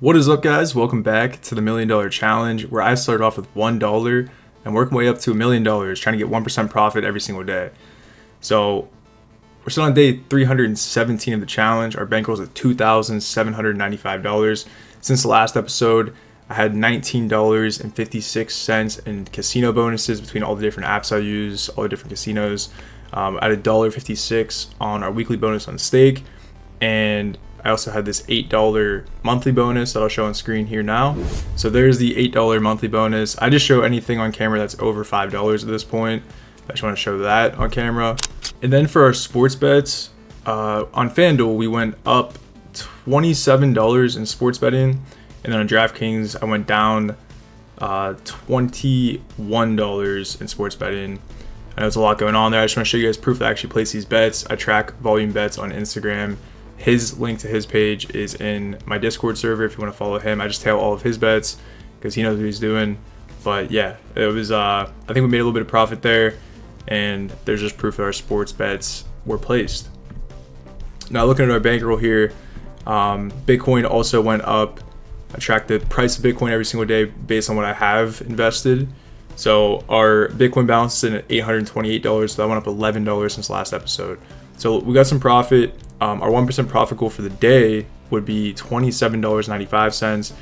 What is up, guys? Welcome back to the $1 Million Challenge, where I started off with $1 and work my way up to $1 million, trying to get 1% profit every single day. So we're still on day 317 of the challenge. Our bankroll is at $2,795. Since the last episode, I had $19.56 in casino bonuses between all the different apps I use, all the different casinos. I had $1.56 on our weekly bonus on stake, and I also had this $8 monthly bonus that I'll show on screen here now. So there's the $8 monthly bonus. I just show anything on camera that's over $5 at this point. I just want to show that on camera. And then for our sports bets, on FanDuel, we went up $27 in sports betting. And then on DraftKings, I went down $21 in sports betting. I know there's a lot going on there. I just want to show you guys proof that I actually place these bets. I track volume bets on Instagram. His link to his page is in my Discord server if you want to follow him. I just tail all of his bets because he knows what he's doing. But yeah, it was I think we made a little bit of profit there, and there's just proof that our sports bets were placed. Now looking at our bankroll here, Bitcoin also went up. I track the price of Bitcoin every single day based on what I have invested. So our Bitcoin balance is at $828, so that went up $11 since last episode. So we got some profit. Our 1% profit goal for the day would be $27.95,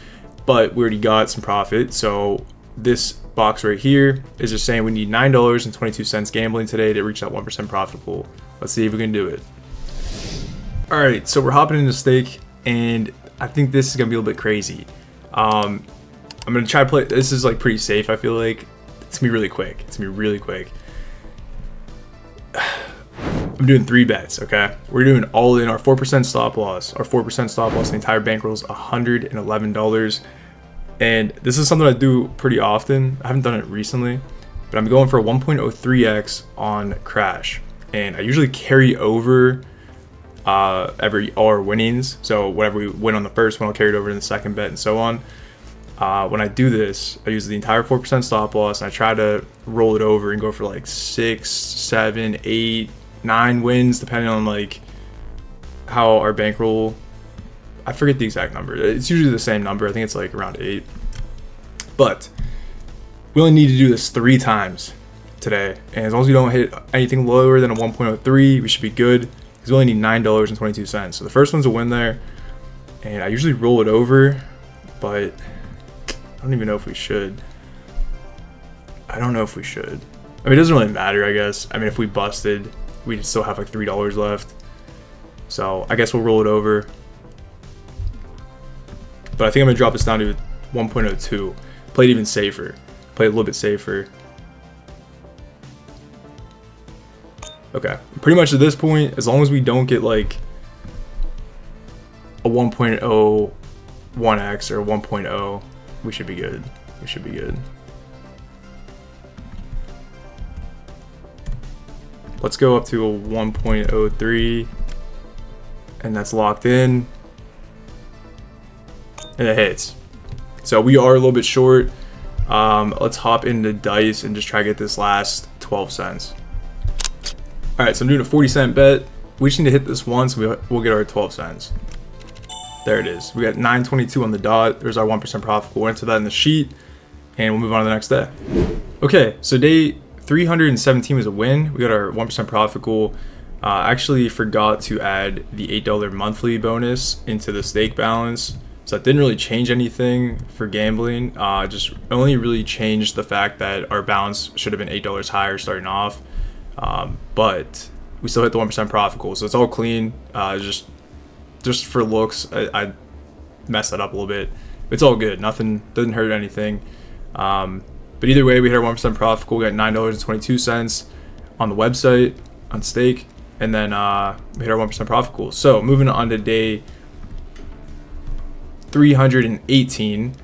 but we already got some profit. So this box right here is just saying we need $9.22 gambling today to reach that 1% profit goal. Let's see if we can do it. All right, so we're hopping into stake, and I think this is gonna be a little bit crazy. I'm gonna try to play. This is like pretty safe. I feel like it's gonna be really quick. I'm doing 3 bets, okay? We're doing all in our 4% stop loss. Our 4% stop loss, the entire bankroll is $111. And this is something I do pretty often. I haven't done it recently, but I'm going for a 1.03x on crash. And I usually carry over all our winnings. So whatever we win on the first one, I'll carry it over in the second bet and so on. When I do this, I use the entire 4% stop loss, and I try to roll it over and go for like 6, 7, 8, 9 wins, depending on like how our bankroll, I forget the exact number. It's usually the same number. I think it's like around 8. But we only need to do this 3 times today, and as long as we don't hit anything lower than a 1.03, we should be good, because we only need $9.22. So the first one's a win there, and I usually roll it over, but I don't even know if we should. I mean, it doesn't really matter, I guess. I mean, if we busted, we'd still have like $3 left. So I guess we'll roll it over. But I think I'm gonna drop this down to 1.02. Play it even safer. Play it a little bit safer. Okay, pretty much at this point, as long as we don't get like a 1.01x or 1.0, we should be good. Let's go up to a 1.03, and that's locked in, and it hits. So we are a little bit short. Let's hop into dice and just try to get this last 12 cents. All right, so I'm doing a 40-cent bet. We just need to hit this once, we'll get our 12 cents. There it is. We got 9.22 on the dot. There's our 1% profit. We'll enter that in the sheet, and we'll move on to the next day. Okay, so day 317 was a win. We got our 1% profit goal. I actually forgot to add the $8 monthly bonus into the stake balance, so that didn't really change anything for gambling. Just only really changed the fact that our balance should have been $8 higher starting off, but we still hit the 1% profit goal, so it's all clean. Just for looks, I messed that up a little bit. It's all good. Nothing, doesn't hurt anything. But either way, we hit our 1% profit goal. We got $9.22 on the website on stake, and then we hit our 1% profit goal. So moving on to day 318,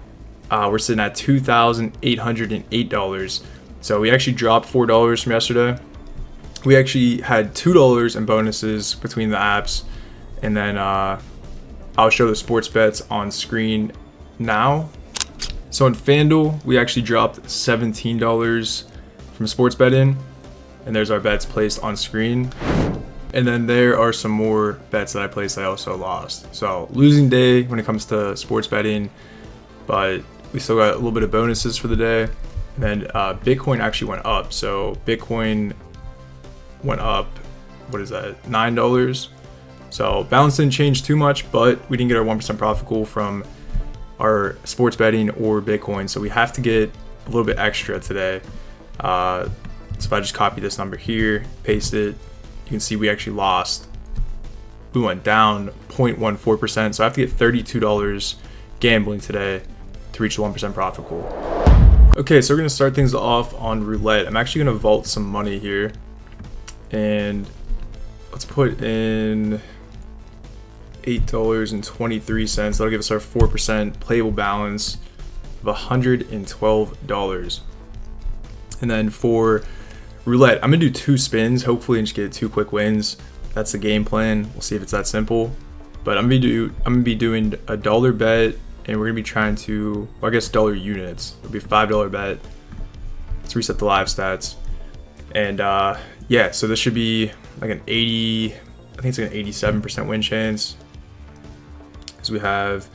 we're sitting at $2,808. So we actually dropped $4 from yesterday. We actually had $2 in bonuses between the apps, and then I'll show the sports bets on screen now. So in FanDuel, we actually dropped $17 from sports betting, and there's our bets placed on screen. And then there are some more bets that I placed that I also lost. So losing day when it comes to sports betting, but we still got a little bit of bonuses for the day. And then Bitcoin actually went up. So Bitcoin went up, what is that, $9. So balance didn't change too much, but we didn't get our 1% profit goal from our sports betting or Bitcoin. So we have to get a little bit extra today. So if I just copy this number here, paste it, you can see we actually lost. We went down 0.14%. So I have to get $32 gambling today to reach the 1% profit goal. Okay, so we're gonna start things off on roulette. I'm actually gonna vault some money here, and let's put in $8.23. That'll give us our 4% playable balance of $112. And then for roulette, I'm gonna do 2 spins, hopefully, and just get 2 quick wins. That's the game plan. We'll see if it's that simple. But I'm gonna be doing a dollar bet, and we're gonna be trying to, well, I guess dollar units. It'll be a $5 bet. Let's reset the live stats. And yeah, so this should be like an 80, I think it's like an 87% win chance. So we have,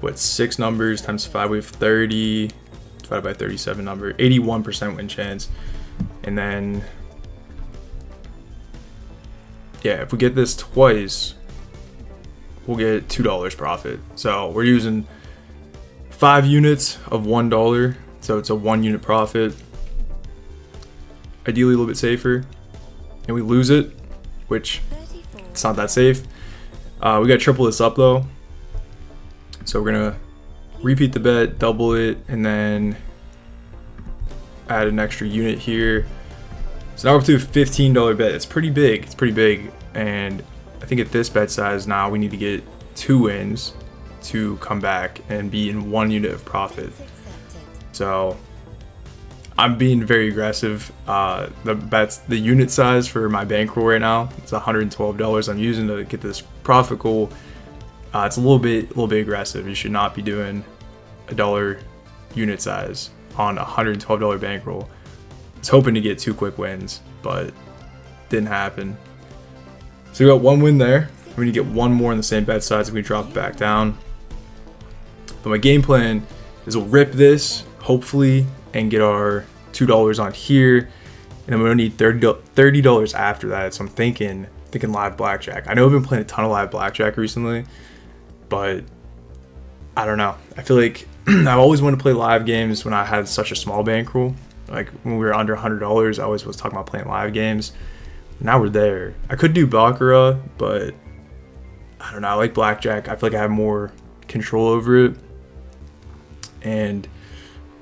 what, 6 numbers times 5, we have 30, divided by 37 number, 81% win chance. And then, yeah, if we get this twice, we'll get $2 profit. So we're using 5 units of $1, so it's a 1 unit profit. Ideally a little bit safer. And we lose it, which it's not that safe. We gotta triple this up though. So we're gonna repeat the bet, double it, and then add an extra unit here. So now we're up to a $15 bet. It's pretty big. It's pretty big. And I think at this bet size now we need to get 2 wins to come back and be in 1 unit of profit. So I'm being very aggressive. The unit size for my bankroll right now, it's $112 I'm using to get this profit goal. It's a little bit aggressive. You should not be doing a dollar unit size on a $112 bankroll. I was hoping to get 2 quick wins, but didn't happen. So we got 1 win there. We need to get 1 more on the same bet size if we drop it back down. But my game plan is we'll rip this, hopefully, and get our $2 on here. And then we're gonna need $30 after that. So I'm thinking live blackjack. I know I've been playing a ton of live blackjack recently, but I don't know. I feel like I've always wanted to play live games when I had such a small bankroll. Like when we were under $100, I always was talking about playing live games. Now we're there. I could do baccarat, but I don't know. I like blackjack. I feel like I have more control over it. And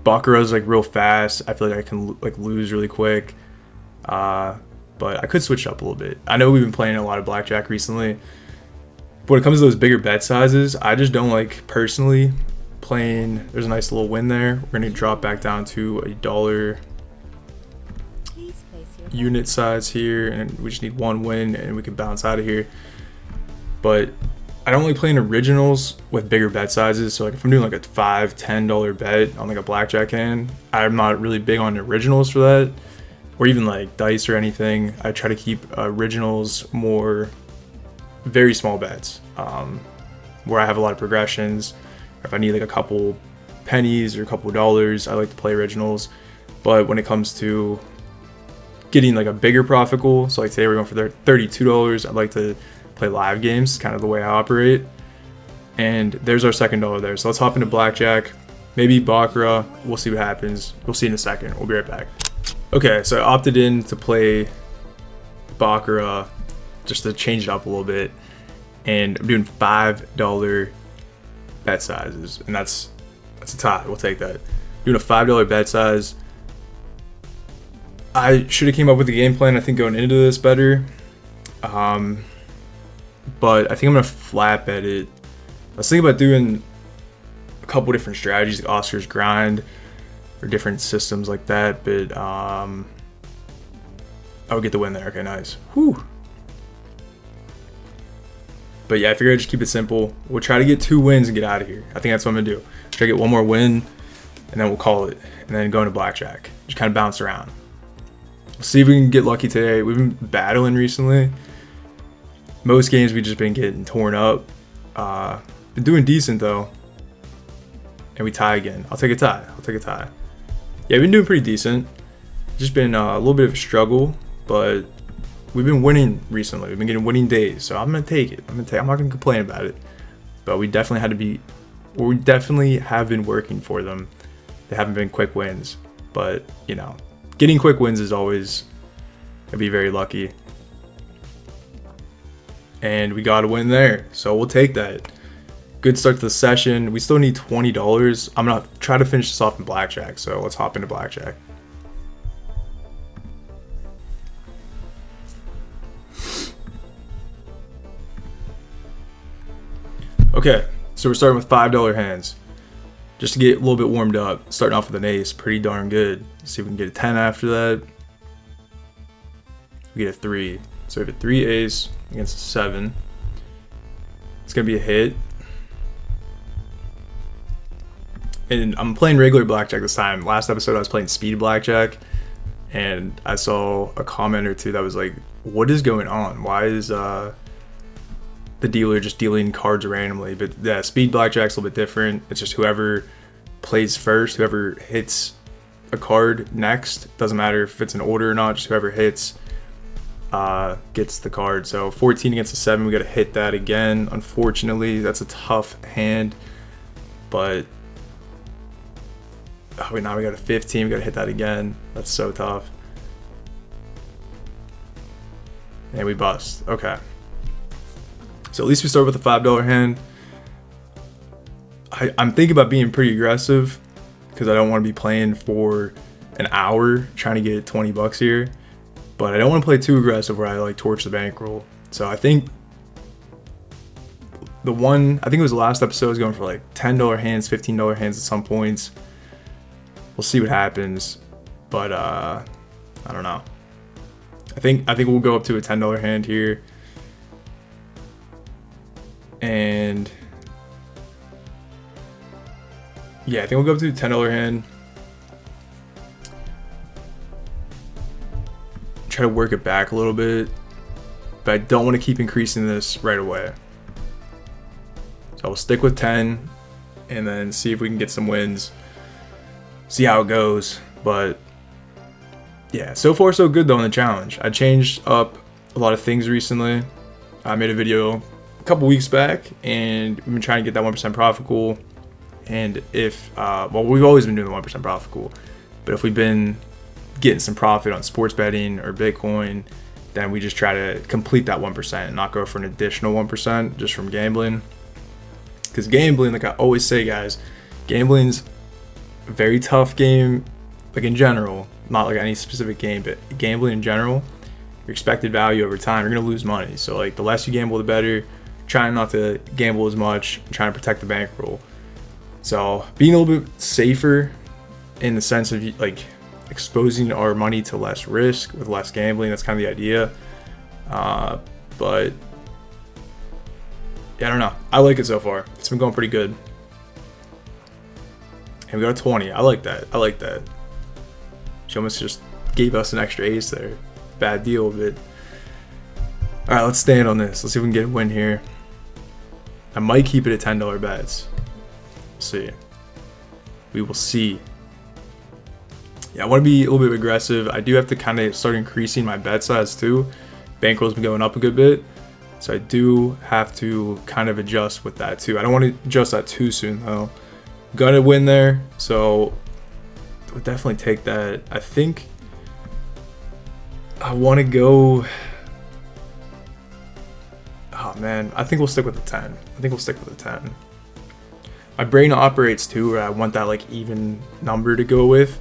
baccarat is like real fast. I feel like I can like lose really quick. But I could switch up a little bit. I know we've been playing a lot of blackjack recently. But when it comes to those bigger bet sizes, I just don't like personally playing. There's a nice little win there. We're gonna drop back down to a dollar unit size here, and we just need 1 win and we can bounce out of here. But I don't like playing originals with bigger bet sizes. So like if I'm doing like a $5, $10 bet on like a blackjack hand, I'm not really big on originals for that, or even like dice or anything. I try to keep originals more very small bets, where I have a lot of progressions. If I need like a couple pennies or a couple dollars, I like to play originals. But when it comes to getting like a bigger profit goal, so like today we're going for $32, I'd like to play live games, kind of the way I operate. And there's our $2 there. So let's hop into blackjack, maybe baccarat. We'll see what happens. We'll see in a second. We'll be right back. Okay, so I opted in to play baccarat just to change it up a little bit, and I'm doing $5 bet sizes, and that's a tie. We'll take that. Doing a $5 bet size. I should have came up with a game plan, I think, going into this better. But I think I'm gonna flat bet it. I was thinking about doing a couple different strategies, like Oscar's grind or different systems like that, but I would get the win there. Okay, nice. Whew. But yeah, I figured I'd just keep it simple. We'll try to get 2 wins and get out of here. I think that's what I'm gonna do. Try to get 1 more win, and then we'll call it, and then go into blackjack. Just kind of bounce around. We'll see if we can get lucky today. We've been battling recently, Most games we just been getting torn up. Been doing decent though. And we tie again. I'll take a tie. Yeah, we've been doing pretty decent. Just been a little bit of a struggle, but we've been winning recently. We've been getting winning days, so I'm gonna take it. I'm not gonna complain about it. But we definitely have been working for them. They haven't been quick wins, but getting quick wins is always gonna be very lucky. And we got a win there, so we'll take that. Good start to the session. We still need $20. I'm gonna try to finish this off in blackjack, so let's hop into blackjack. Okay, so we're starting with $5 hands. Just to get a little bit warmed up. Starting off with an ace, pretty darn good. Let's see if we can get a 10 after that. We get a 3. So we have a 3 ace against a 7. It's gonna be a hit. And I'm playing regular blackjack this time. Last episode I was playing speed blackjack, and I saw a comment or two that was like, what is going on? Why is the dealer just dealing cards randomly? But yeah, speed blackjack's a little bit different. It's just whoever plays first, whoever hits a card next, doesn't matter if it's an order or not, just whoever hits gets the card. So 14 against a 7, we gotta hit that again. Unfortunately, that's a tough hand, but now we got a 15, we gotta hit that again. That's so tough. And we bust. Okay. So at least we start with a $5 hand. I'm thinking about being pretty aggressive because I don't want to be playing for an hour trying to get 20 bucks here. But I don't want to play too aggressive where I like torch the bankroll. So I think it was the last episode, was going for like $10 hands, $15 hands at some points. We'll see what happens, but I don't know. I think we'll go up to a $10 hand here, and yeah, I think we'll go up to a $10 hand. Try to work it back a little bit, but I don't want to keep increasing this right away. So we'll stick with 10, and then see if we can get some wins. See how it goes. But yeah, so far so good though in the challenge. I changed up a lot of things recently. I made a video a couple weeks back, and we've been trying to get that 1% profit goal. And if we've always been doing the 1% profit goal, but if we've been getting some profit on sports betting or Bitcoin, then we just try to complete that 1% and not go for an additional 1% just from gambling. Because gambling, like I always say, guys, gambling's a very tough game, like in general, not like any specific game, but gambling in general, your expected value over time, you're gonna lose money. So like the less you gamble, the better. Trying not to gamble as much, trying to protect the bankroll. So being a little bit safer in the sense of like exposing our money to less risk with less gambling, that's kind of the idea. But yeah, I don't know. I like it so far. It's been going pretty good. And we got a 20. I like that. She almost just gave us an extra ace there. Bad deal, but all right, let's stand on this. Let's see if we can get a win here. I might keep it at $10 bets. We'll see. We will see. Yeah, I want to be a little bit aggressive. I do have to kind of start increasing my bet size too. Bankroll's been going up a good bit, so I do have to kind of adjust with that too. I don't want to adjust that too soon though. Gonna win there, so we'll definitely take that. I think I want to go. Oh man, I think we'll stick with the 10. My brain operates too, where I want that like even number to go with.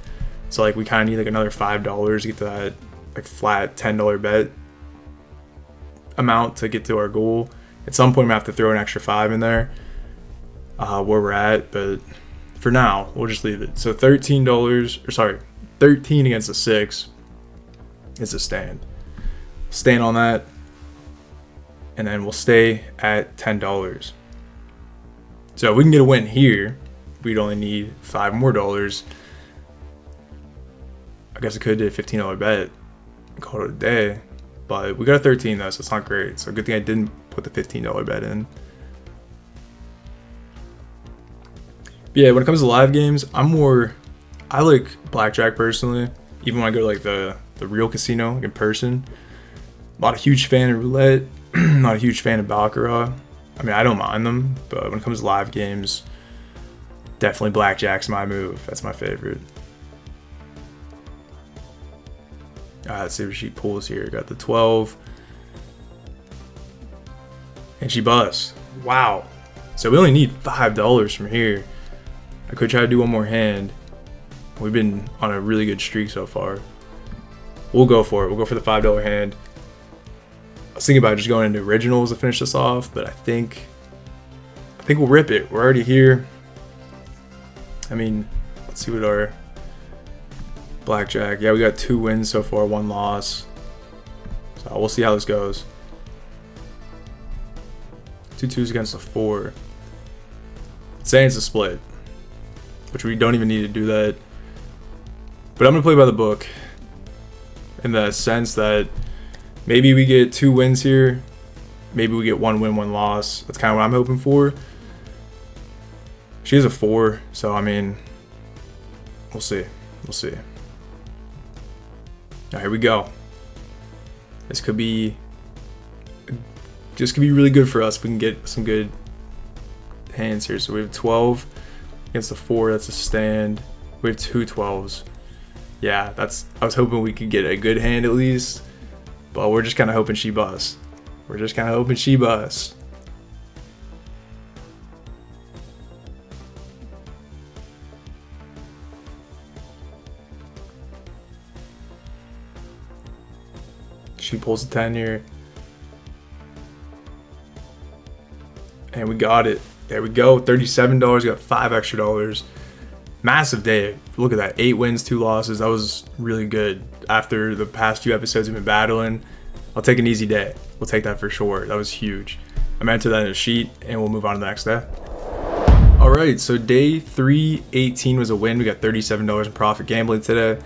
So like we kind of need like another $5 to get to that like flat $10 bet amount to get to our goal. At some point, we have to throw an extra 5 in there where we're at, but for now, we'll just leave it. So $13 against a 6 is a stand. Stand on that, and then we'll stay at $10. So if we can get a win here, we'd only need $5 more. I guess I could do a $15 bet and call it a day. But we got a 13 though, so it's not great. So good thing I didn't put the $15 bet in. But yeah, when it comes to live games, I like blackjack personally. Even when I go to like the real casino like in person. Not a huge fan of roulette. Not a huge fan of baccarat. I mean, I don't mind them, but when it comes to live games, definitely blackjack's my move. That's my favorite. Let's see what she pulls here. Got the 12. And she busts. Wow. So we only need $5 from here. I could try to do one more hand. We've been on a really good streak so far. We'll go for it. We'll go for the $5 hand. I was thinking about just going into originals to finish this off, but I think we'll rip it. We're already here. I mean, let's see what our blackjack. Yeah, we got 2 wins so far, 1 loss. So we'll see how this goes. 2 2s against a 4. It's saying it's a split, which we don't even need to do that. But I'm gonna play by the book in the sense that maybe we get 2 wins here. Maybe we get 1 win, 1 loss. That's kind of what I'm hoping for. She has a 4, so I mean, we'll see. We'll see. Now here we go. This could be really good for us if we can get some good hands here. So we have 12 against the 4. That's a stand. We have 2 12s. Yeah, I was hoping we could get a good hand at least. But we're just kind of hoping she busts. We're just kind of hoping she busts. She pulls a 10 here. And we got it. There we go. $37. Got $5 extra. Massive day. Look at that. 8 wins, 2 losses. That was really good. After the past few episodes we've been battling, I'll take an easy day. We'll take that for sure. That was huge. I'm going to enter that in a sheet, and we'll move on to the next day. All right, so day 318 was a win. We got $37 in profit gambling today,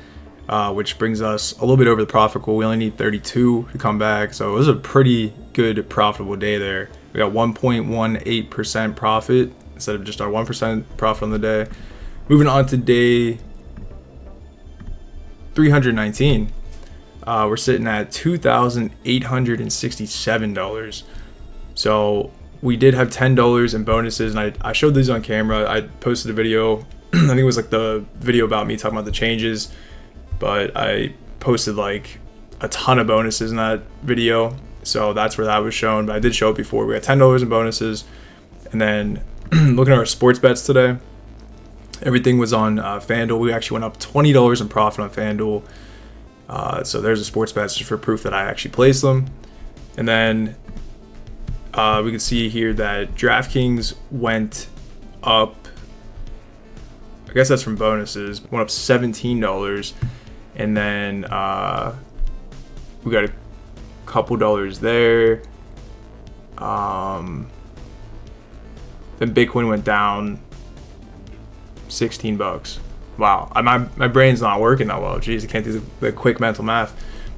which brings us a little bit over the profit goal. We only need 32 to come back, so it was a pretty good profitable day there. We got 1.18% profit instead of just our 1% profit on the day. Moving on to day 319, we're sitting at $2,867. So we did have $10 in bonuses, and I showed these on camera. I posted a video. I think it was like the video about me talking about the changes, but I posted like a ton of bonuses in that video. So that's where that was shown, but I did show it before. We got $10 in bonuses. And then looking at our sports bets today, everything was on FanDuel. We actually went up $20 in profit on FanDuel. So there's a sports bet just for proof that I actually placed them. And then we can see here that DraftKings went up. I guess that's from bonuses. Went up $17. And then we got a couple dollars there. Then Bitcoin went down $16. Wow, my brain's not working that well. Jeez, I can't do the quick mental math.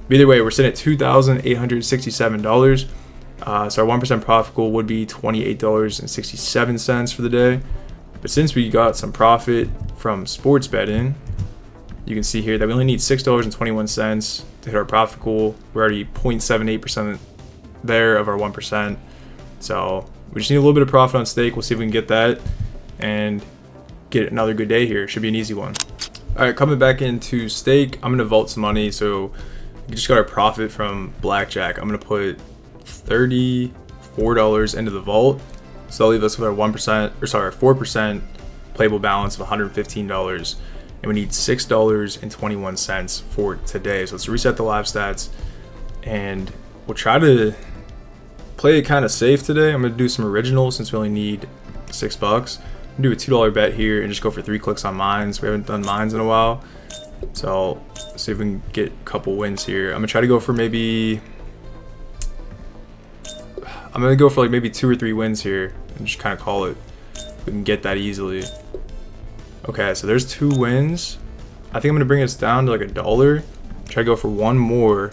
But either way, we're sitting at $2,867. So our 1% profit goal would be $28.67 for the day. But since we got some profit from sports betting, you can see here that we only need $6.21 to hit our profit goal. We're already 0.78% there of our 1%. So we just need a little bit of profit on stake. We'll see if we can get that and get another good day here. Should be an easy one. All right, coming back into stake, I'm gonna vault some money. So we just got our profit from blackjack. I'm gonna put $34 into the vault. So that'll leave us with our 4% playable balance of $115. And we need $6.21 for today. So let's reset the live stats, and we'll try to play it kind of safe today. I'm gonna do some originals since we only need $6. Do a $2 bet here and just go for 3 clicks on mines. We haven't done mines in a while, so let's see if we can get a couple wins here. I'm gonna try to go for maybe like maybe 2 or 3 wins here and just kind of call it. We can get that easily. Okay, so there's 2 wins. I think I'm gonna bring us down to like $1. Try to go for 1 more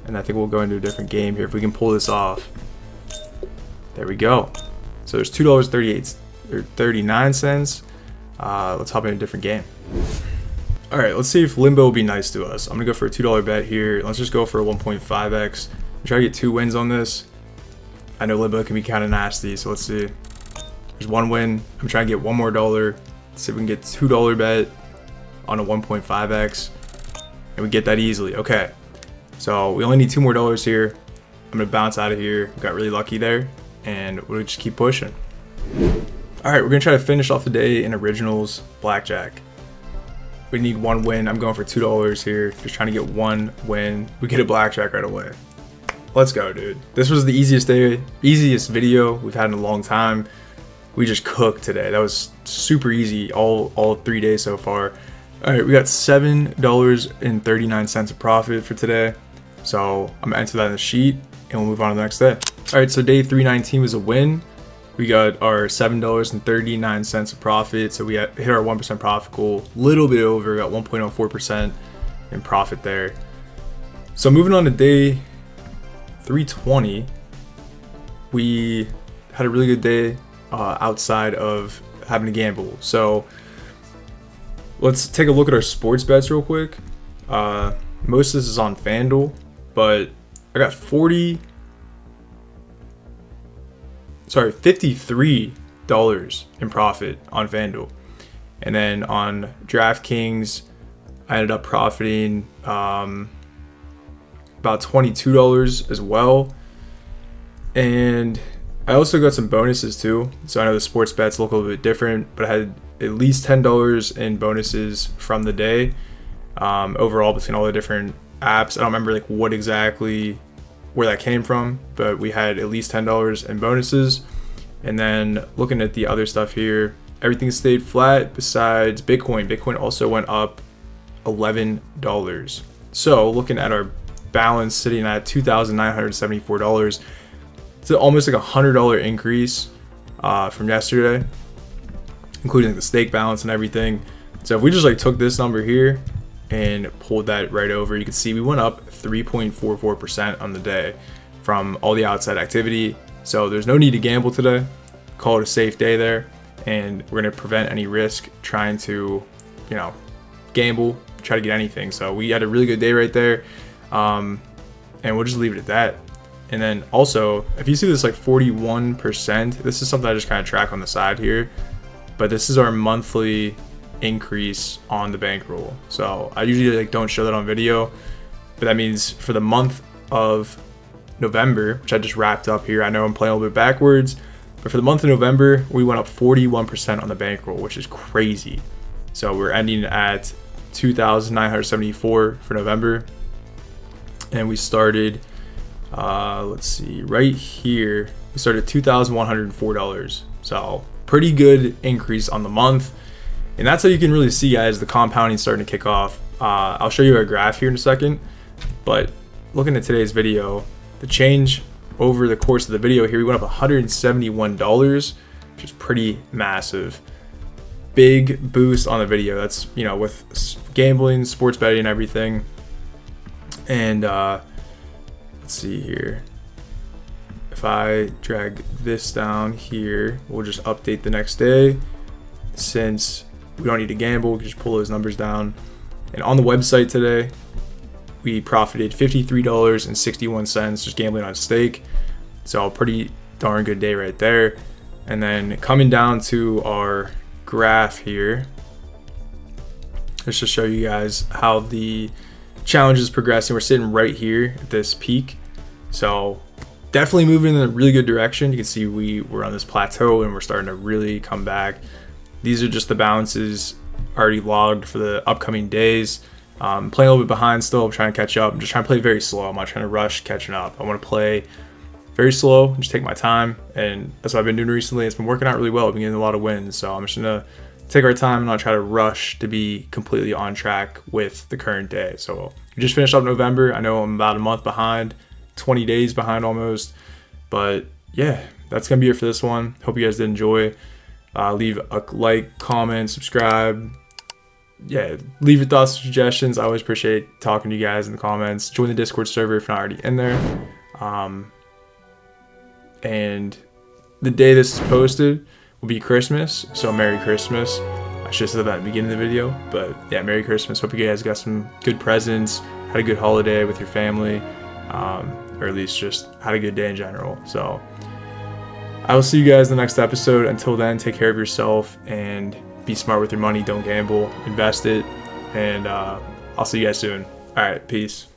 and I think we'll go into a different game here if we can pull this off. There we go. So there's $2.38 or 39 cents. Let's hop in a different game. All right, let's see if Limbo will be nice to us. I'm gonna go for a $2 bet here. Let's just go for a 1.5x. Try to get 2 wins on this. I know Limbo can be kind of nasty, so let's see. There's 1 win. I'm trying to get $1 more. Let's see if we can get $2 bet on a 1.5x, and we get that easily. Okay, so we only need $2 more here. I'm gonna bounce out of here. We got really lucky there, and we'll just keep pushing. All right, we're gonna try to finish off the day in originals blackjack. We need 1 win. I'm going for $2 here. Just trying to get 1 win. We get a blackjack right away. Let's go, dude. This was the easiest video we've had in a long time. We just cooked today. That was super easy all 3 days so far. All right, we got $7.39 of profit for today. So I'm gonna enter that in the sheet and we'll move on to the next day. All right, so day 319 was a win. We got our $7.39 of profit. So we hit our 1% profit goal, a little bit over, got 1.04% in profit there. So moving on to day 320, we had a really good day outside of having to gamble. So let's take a look at our sports bets real quick. Most of this is on FanDuel, but I got $53 in profit on FanDuel. And then on DraftKings, I ended up profiting about $22 as well. And I also got some bonuses too. So I know the sports bets look a little bit different, but I had at least $10 in bonuses from the day overall between all the different apps. I don't remember like what exactly where that came from, but we had at least $10 in bonuses. And then looking at the other stuff here, everything stayed flat besides Bitcoin. Bitcoin also went up $11. So looking at our balance sitting at $2,974, it's almost like $100 increase from yesterday, including the stake balance and everything. So if we just like took this number here and pulled that right over, you can see we went up 3.44% on the day from all the outside activity. So there's no need to gamble today. Call it a safe day there, and we're gonna prevent any risk trying to, gamble, try to get anything. So we had a really good day right there, and we'll just leave it at that. And then also, if you see this like 41%, this is something I just kind of track on the side here, but this is our monthly increase on the bankroll. So I usually like don't show that on video, but that means for the month of November, which I just wrapped up here, I know I'm playing a little bit backwards, but for the month of November, we went up 41% on the bankroll, which is crazy. So we're ending at 2,974 for November, and we started let's see, right here we started $2,104. So pretty good increase on the month, and that's how you can really see, guys, the compounding starting to kick off. I'll show you a graph here in a second, but looking at today's video, the change over the course of the video here, we went up $171, which is pretty massive. Big boost on the video. That's with gambling, sports betting, and everything. And let's see here, if I drag this down here, we'll just update the next day. Since we don't need to gamble, we can just pull those numbers down. And on the website today, we profited $53.61 just gambling on stake. So a pretty darn good day right there. And then coming down to our graph here, let's just show you guys how the challenge is progressing. We're sitting right here at this peak. So definitely moving in a really good direction. You can see we're on this plateau and we're starting to really come back. These are just the balances already logged for the upcoming days. Playing a little bit behind still. I'm trying to catch up. I'm just trying to play very slow. I'm not trying to rush catching up. I want to play very slow, just take my time, and that's what I've been doing recently. It's been working out really well. I've been getting a lot of wins, so I'm just gonna take our time and not try to rush to be completely on track with the current day. So we just finished up November. I know I'm about a month behind, 20 days behind almost, but yeah, that's gonna be it for this one. Hope you guys did enjoy. Leave a like, comment, subscribe, yeah, leave your thoughts and suggestions. I always appreciate talking to you guys in the comments. Join the Discord server if you're not already in there. And the day this is posted will be Christmas, so Merry Christmas. I should have said that at the beginning of the video, but yeah, Merry Christmas. Hope you guys got some good presents, had a good holiday with your family, or at least just had a good day in general. So I will see you guys in the next episode. Until then, take care of yourself and be smart with your money. Don't gamble, invest it, and I'll see you guys soon. All right, peace.